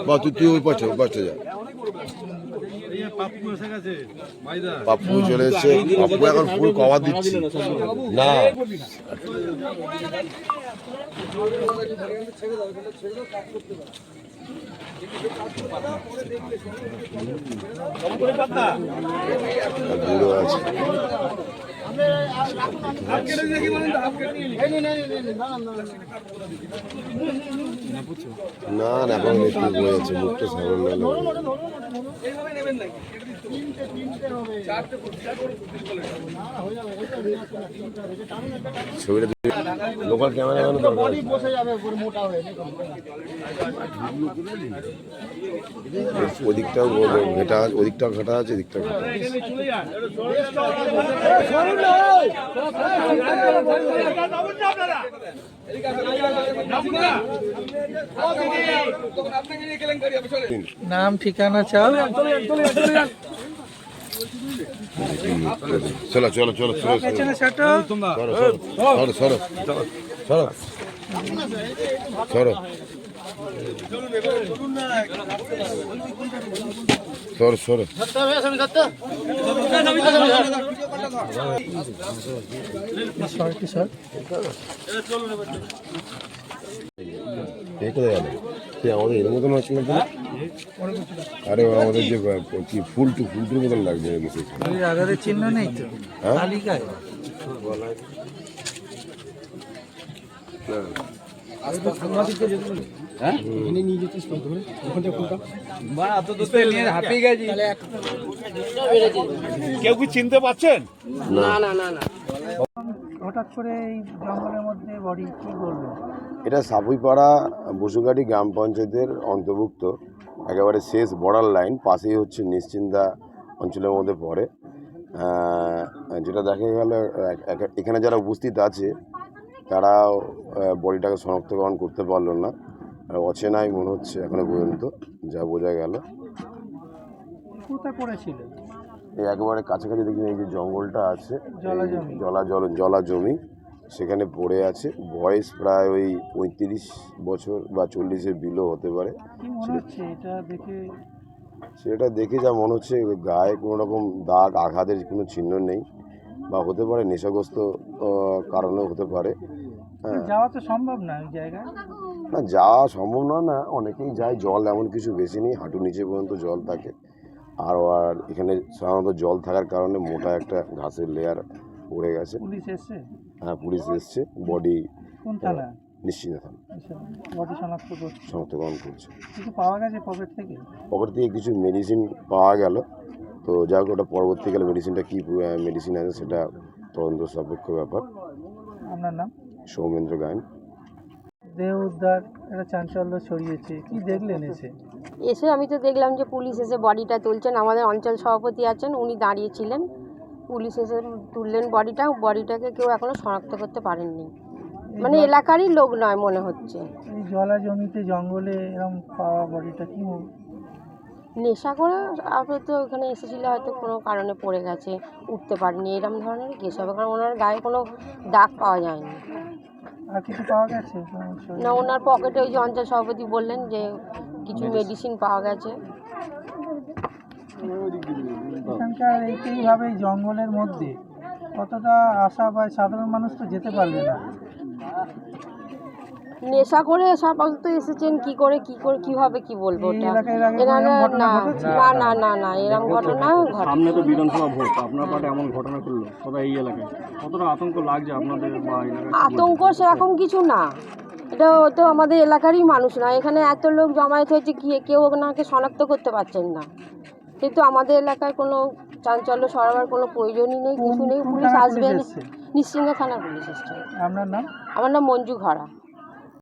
বাবা তুই ওই পাশে যা। পাপ্পু চলে এসছে, পাপ্পু এখন ফুল কভার দিচ্ছি না। না না এখন একটু বয়েছে, মুখটা সামনে ছবিটা লোকাল ক্যামেরা ওদিকটাও ঘেটা, ওদিকটাও ঘাটা আছে, এদিকটাও ঘাটা আছে। নাম ঠিকানা চাও। চলো চলো চলো চলো সরো সরো সরো সরো সরো সরো আমাদের এর মতন আছে না? আরে আমাদের যে কি ফুলটুর মতন লাগছে আধারের চিহ্ন নেই তো তালিকায়। কেউ কি চিনতে পারছেন? না না না না। হঠাৎ করে এই জঙ্গলের মধ্যে বডি, কি বলবো? এটা সাপুইপাড়া বসুঘাটি গ্রাম পঞ্চায়েতের অন্তর্ভুক্ত, একেবারে শেষ বর্ডার লাইন, পাশেই হচ্ছে নিশ্চিন্দা অঞ্চলের মধ্যে পড়ে। যেটা দেখা গেল এখানে যারা উপস্থিত আছে তারা বডিটাকে শনাক্তকরণ করতে পারলো না, অচেনাই মনে হচ্ছে এখনো পর্যন্ত যা বোঝা গেল। এই একেবারে কাছাকাছি দেখি এই যে জঙ্গলটা আছে, জলা জমি সেখানে পড়ে আছে। বয়স প্রায় ওই 35 বছর বা 40-এর বিলো হতে পারে। সেটা দেখে যা মনে হচ্ছে গায়ে কোনো রকম দাগ আঘাতের কোনো চিহ্ন নেই, বা হতে পারে নেশাগ্রস্ত কারণেও হতে পারে। হ্যাঁ, যাওয়া তো সম্ভব না ওই জায়গায়। না, যাওয়া সম্ভব না, অনেকেই যায়। জল এমন কিছু বেশি নেই, হাঁটু নিচে পর্যন্ত জল থাকে। আর এখানে সাধারণত জল থাকার কারণে মোটা একটা ঘাসের লেয়ার পড়ে গেছে। পুলিশ এসছে? হ্যাঁ, পুলিশ এসছে। বডি কোন থানা? নিশ্চিন্ত থানা। বডি শনাক্তকরণ করছে। কিছু পাওয়া গেছে পকেট থেকে? পকেট থেকে কিছু মেডিসিন পাওয়া গেল, তো যাই হোক ওটা পরবর্তীকালে মেডিসিনটা কী মেডিসিন আছে সেটা তদন্ত সাপেক্ষ ব্যাপার। আপনার নাম? সৌমেন্দ্র গায়েন। দেহ উদ্ধার, একটা চাঞ্চল্য ছড়িয়েছে, কি দেখলেন এসে? আমি তো দেখলাম যে পুলিশ এসে বডিটা তুলছেন। আমাদের অঞ্চল সভাপতি আছেন, উনি দাঁড়িয়েছিলেন। পুলিশ এসে তুললেন বডিটাকে কেউ এখনো শনাক্ত করতে পারেননি। মানে এলাকারই লোক নয় মনে হচ্ছে। এই জলা জমিতে জঙ্গলে এরকম পাওয়া বডিটা কি নেশা করে তো ওখানে এসেছিল, হয়তো কোনো কারণে পড়ে গেছে, উঠতে পারেনি, এরকম ধরনের কেস হবে। কারণ ওনার গায়ে কোনো দাগ পাওয়া যায়নি। আর কিছু পাওয়া গেছে না? ওনার পকেটে ওই যে অঞ্চল সভাপতি বললেন যে কিছু মেডিসিন পাওয়া গেছে। এখানকার এইভাবে জঙ্গলের মধ্যে কতটা আশা পায় সাধারণ মানুষ, তো যেতে পারবে না। নেশা করে সব তো এসেছেন, কি করে কিভাবে কি বলবো ওটা? না এরকম ঘটনা সামনে তো বিধানসভা ভোট, আপনার পার্টি এমন ঘটনা করলো, সবাই এই এলাকায় কতটা আতঙ্ক লাগছে আপনাদের? আতঙ্ক সেরকম কিছু না, এটা তো আমাদের এলাকারই মানুষ না। এখানে এত লোক জমায়েত হয়েছে, কেউ ওনাকে শনাক্ত করতে পারছেন না। কিন্তু আমাদের এলাকায় কোনো চাঞ্চল্য সরাবার কোনো প্রয়োজনই নেই, কিছু নেই। পুলিশ আসবেন, নিশ্চিন্ত থানার পুলিশ এসছে। আপনার নাম? আমার নাম মঞ্জু ঘরা।